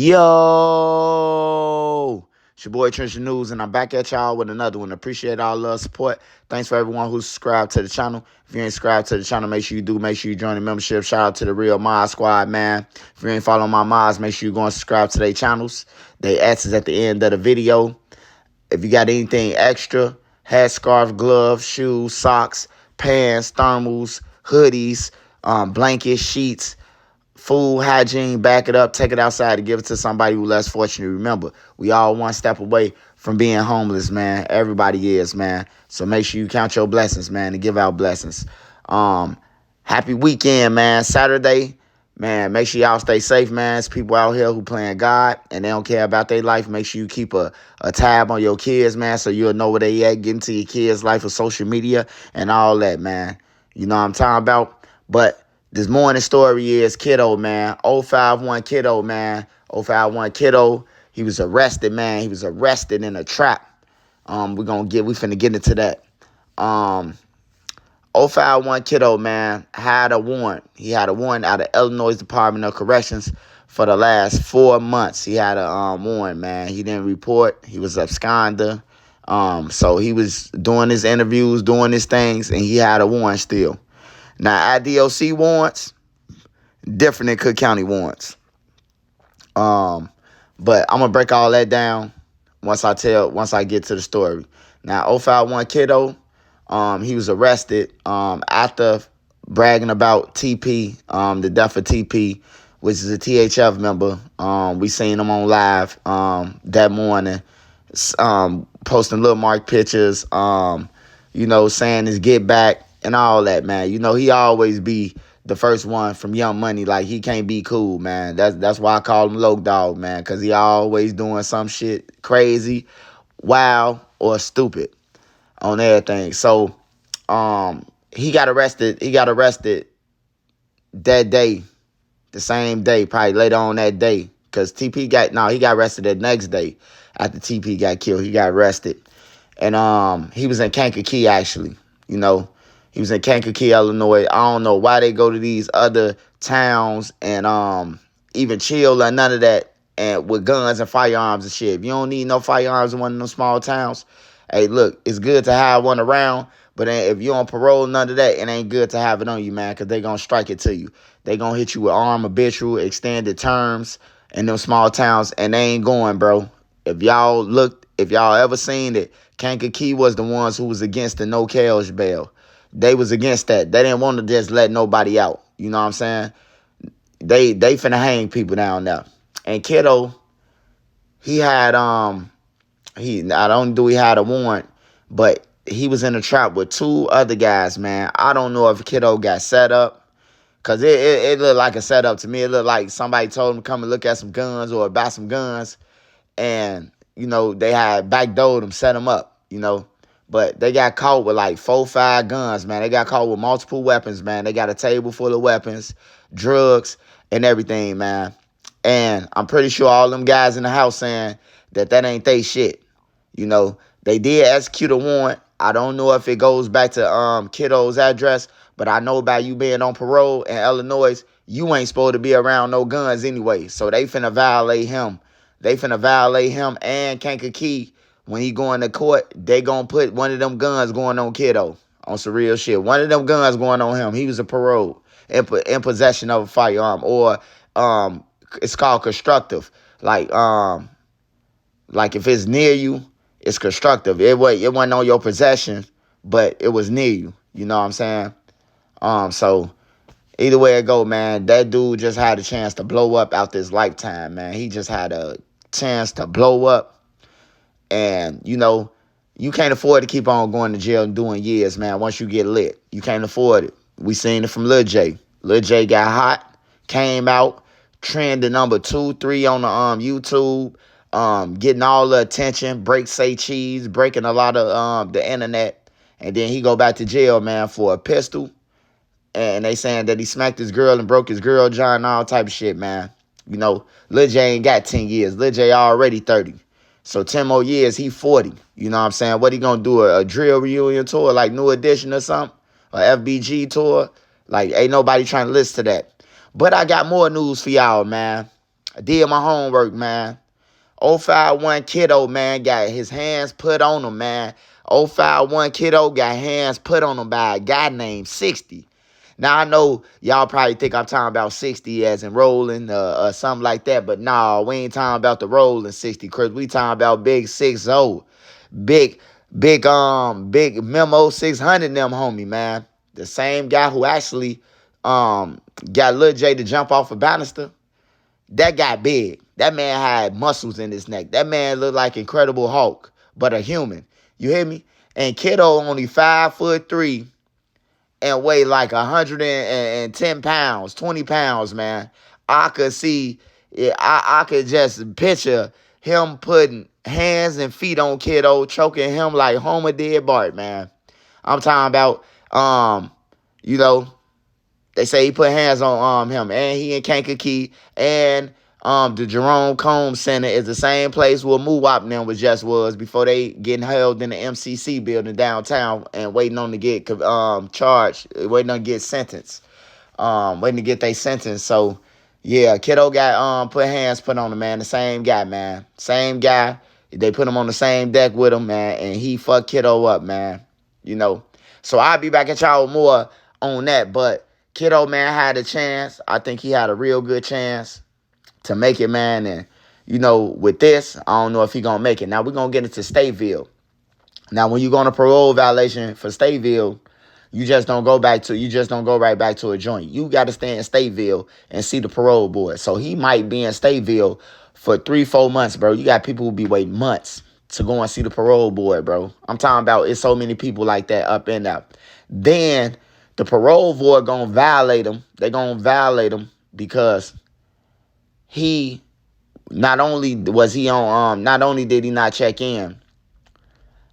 Yo, it's your boy Trench News, and I'm back at y'all with another one. Appreciate all love, support. Thanks for everyone who's subscribed to the channel. If you ain't subscribed to the channel, make sure you do. Make sure you join the membership. Shout out to the real Mod Squad, man. If you ain't following my mods, make sure you go and subscribe to their channels. They ads is at the end of the video. If you got anything extra, hat, scarf, gloves, shoes, socks, pants, thermals, hoodies, blankets, sheets, food, hygiene, back it up, take it outside to give it to somebody who less fortunate. Remember, we all one step away from being homeless, man. Everybody is, man. So make sure you count your blessings, man, and give out blessings. Happy weekend, man. Saturday, man, make sure y'all stay safe, man. There's people out here who playing God, and they don't care about their life. Make sure you keep a tab on your kids, man, so you'll know where they at, get into your kids' life with social media and all that, man. You know what I'm talking about? But this morning story is Kiddo, man. 051 Kiddo, man. 051 Kiddo. He was arrested, man. He was arrested in a trap. We finna get into that. 051 Kiddo, man, had a warrant. He had a warrant out of Illinois Department of Corrections for the last 4 months. He had a warrant, man. He didn't report. He was absconder. So he was doing his interviews, doing his things, and he had a warrant still. Now, IDOC warrants, different than Cook County warrants. But I'm going to break all that down once I get to the story. Now, 051 Kiddo, he was arrested after bragging about TP, the death of TP, which is a THF member. We seen him on live that morning, posting little mark pictures, saying his get back. And all that, man. He always be the first one from Young Money. Like, he can't be cool, man. That's why I call him Low Dog, man. Because he always doing some shit crazy, wild, or stupid on everything. So, he got arrested. He got arrested that day, the same day, probably later on that day. Because he got arrested the next day after TP got killed. He got arrested. And he was in Kankakee, actually, He was in Kankakee, Illinois. I don't know why they go to these other towns and even chill or none of that and with guns and firearms and shit. If you don't need no firearms in one of them small towns, hey, look, it's good to have one around, but if you on parole, none of that, it ain't good to have it on you, man, because they going to strike it to you. They going to hit you with armed habitual, extended terms in them small towns, and they ain't going, bro. If y'all ever seen it, Kankakee was the ones who was against the no cash bail. They was against that. They didn't want to just let nobody out. You know what I'm saying? They finna hang people down there. And Kiddo, he had he had a warrant, but he was in a trap with 2 other guys, man. I don't know if Kiddo got set up, cause it looked like a setup to me. It looked like somebody told him to come and look at some guns or buy some guns, and they had backdoored him, set him up, But they got caught with like 4 or 5 guns, man. They got caught with multiple weapons, man. They got a table full of weapons, drugs, and everything, man. And I'm pretty sure all them guys in the house saying that ain't they shit. They did execute a warrant. I don't know if it goes back to Kiddo's address, but I know by you being on parole in Illinois, you ain't supposed to be around no guns anyway. So they finna violate him. They finna violate him and Kankakee. When he going to court, they gonna put one of them guns going on Kiddo on some real shit. One of them guns going on him. He was a parole in possession of a firearm, or it's called constructive. Like if it's near you, it's constructive. It wasn't on your possession, but it was near you. You know what I'm saying? So either way it go, man, that dude just had a chance to blow up out this lifetime, man. He just had a chance to blow up. And, you can't afford to keep on going to jail and doing years, man, once you get lit. You can't afford it. We seen it from Lil J. Lil J got hot, came out, trended number 2, 3 on the YouTube, getting all the attention, break say cheese, breaking a lot of the internet. And then he go back to jail, man, for a pistol. And they saying that he smacked his girl and broke his girl jaw and all type of shit, man. Lil J ain't got 10 years. Lil J already 30. So 10 more years, he 40. You know what I'm saying? What he gonna do? A drill reunion tour like New Edition or something? A FBG tour? Like, ain't nobody trying to listen to that. But I got more news for y'all, man. I did my homework, man. 051 Kiddo, man, got his hands put on him, man. 051 Kiddo got hands put on him by a guy named 60. Now, I know y'all probably think I'm talking about 60 as in rolling or something like that, but nah, we ain't talking about the rolling 60, Chris. We talking about big 6-0. Big Memo 600 them, homie, man. The same guy who actually got Lil J to jump off a banister. That got big. That man had muscles in his neck. That man looked like Incredible Hulk, but a human. You hear me? And Kiddo only 5'3" and weigh like 110 pounds, 20 pounds, man. I could see, yeah, I could just picture him putting hands and feet on Kiddo, choking him like Homer did Bart, man. I'm talking about, you know, they say he put hands on him, and he in Kankakee, and the Jerome Combs Center is the same place where Moowop and them was before they getting held in the MCC building downtown and waiting on to get charged, waiting on to get sentenced, waiting to get their sentence. So yeah, Kiddo got put hands put on him, man. The same guy, man. Same guy. They put him on the same deck with him, man, and he fucked Kiddo up, man. You know. So I'll be back at y'all with more on that, but Kiddo, man, had a chance. I think he had a real good chance to make it, man. And, you know, with this, I don't know if he going to make it. Now, we're going to get into Stateville. Now, when you go on a parole violation for Stateville, you just don't go right back to a joint. You got to stay in Stateville and see the parole board. So he might be in Stateville for 3-4 months, bro. You got people who be waiting months to go and see the parole board, bro. I'm talking about it's so many people like that up in there. Then the parole board gonna violate him. They gonna violate him because he not only did he not check in,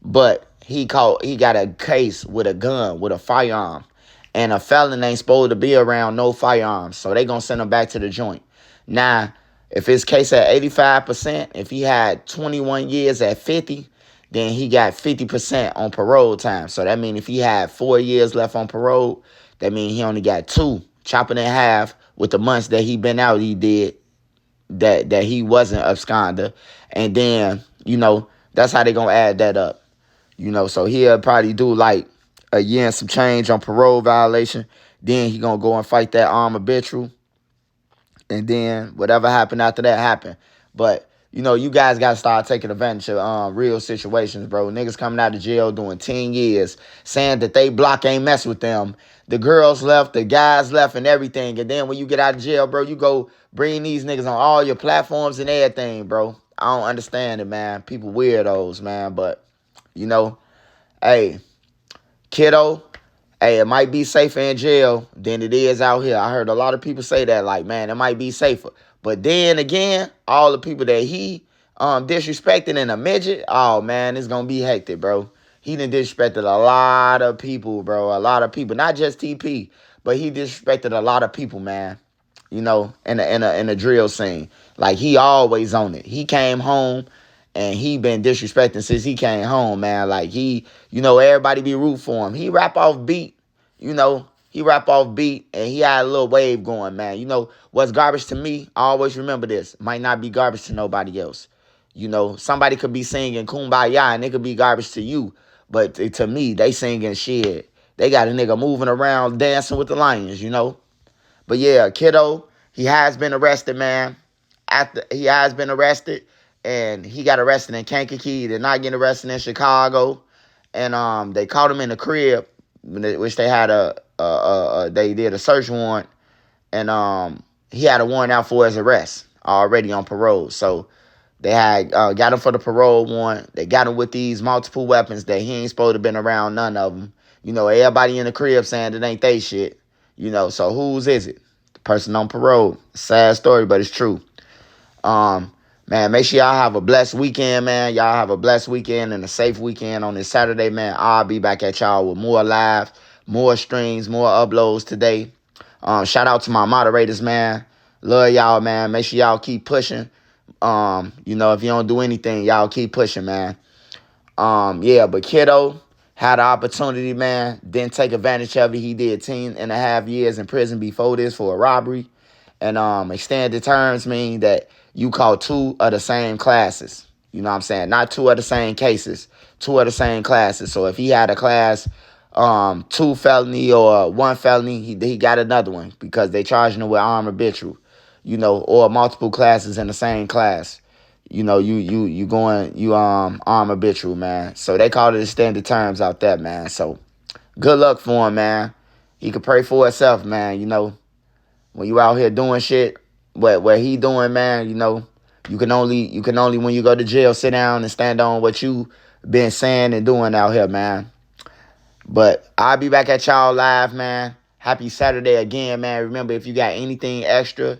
but he got a case with a gun, with a firearm. And a felon ain't supposed to be around no firearms. So they gonna send him back to the joint. Now, if his case at 85%, if he had 21 years at 50, then he got 50% on parole time. So that means if he had 4 years left on parole, that means he only got 2. Chopping in half with the months that he been out, he did that he wasn't absconder. And then, you know, that's how they gonna add that up. You know, so he'll probably do like a year and some change on parole violation. Then he gonna go and fight that armed habitual. And then whatever happened after that happened. But, you know, you guys got to start taking advantage of real situations, bro. Niggas coming out of jail doing 10 years, saying that they block ain't mess with them. The girls left, the guys left, and everything. And then when you get out of jail, bro, you go bring these niggas on all your platforms and everything, bro. I don't understand it, man. People weirdos, man. But, you know, hey, Kiddo, hey, it might be safer in jail than it is out here. I heard a lot of people say that, like, man, it might be safer. But then again, all the people that he disrespected in a midget, oh, man, it's going to be hectic, bro. He done disrespected a lot of people, bro. A lot of people, not just TP, but he disrespected a lot of people, man. You know, in a drill scene. Like, he always on it. He came home and he been disrespecting since he came home, man. Like, he, you know, everybody be root for him. He rap off beat, you know. He rap off beat, and he had a little wave going, man. You know, what's garbage to me, I always remember this. Might not be garbage to nobody else. You know, somebody could be singing Kumbaya, and it could be garbage to you. But to me, they singing shit. They got a nigga moving around, dancing with the lions, you know. But yeah, Kiddo, he has been arrested, man. He has been arrested, and he got arrested in Kankakee. He did not get arrested in Chicago. And they caught him in the crib, which they had they did a search warrant, and he had a warrant out for his arrest already on parole. So they had got him for the parole warrant. They got him with these multiple weapons that he ain't supposed to have been around none of them. You know, everybody in the crib saying it ain't they shit. You know, so whose is it? The person on parole. Sad story, but it's true. Man, make sure y'all have a blessed weekend, man. Y'all have a blessed weekend and a safe weekend on this Saturday, man. I'll be back at y'all with more live, more streams, more uploads today. Shout out to my moderators, man. Love y'all, man. Make sure y'all keep pushing. You know, if you don't do anything, y'all keep pushing, man. Yeah, but Kiddo had an opportunity, man. Didn't take advantage of it. He did 10.5 years in prison before this for a robbery. And extended terms mean that you caught two of the same classes. You know what I'm saying? Not two of the same cases, two of the same classes. So if he had a class, two felony or one felony, he got another one because they charging him with armed habitual, or multiple classes in the same class. You armed habitual, man. So they call it extended terms out there, man. So good luck for him, man. He could pray for himself, man. When you out here doing shit, what he doing, man, you can only when you go to jail sit down and stand on what you been saying and doing out here, man. But I'll be back at y'all live, man. Happy Saturday again, man. Remember, if you got anything extra,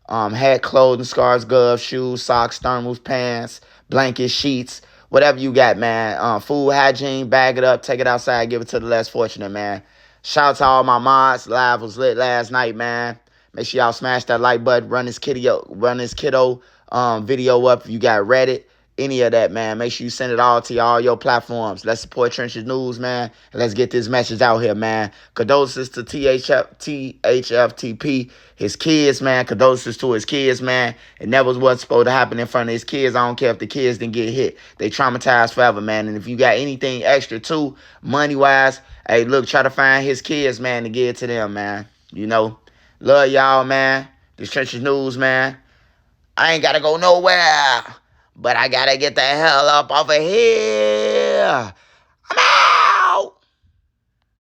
hat, clothing, scarves, gloves, shoes, socks, thermals, pants, blankets, sheets, whatever you got, man. Food hygiene, bag it up, take it outside, give it to the less fortunate, man. Shout out to all my mods. Live was lit last night, man. Make sure y'all smash that like button. Run this Kiddo video up if you got Reddit. Any of that, man. Make sure you send it all to all your platforms. Let's support Trenches News, man. And let's get this message out here, man. Condolences to THFTP, his kids, man. Condolences to his kids, man. It never was supposed to happen in front of his kids. I don't care if the kids didn't get hit. They traumatized forever, man. And if you got anything extra, too, money-wise, hey, look, try to find his kids, man, to give it to them, man. Love y'all, man. This Trenches News, man. I ain't got to go nowhere. But I got to get the hell up off of here. I'm out.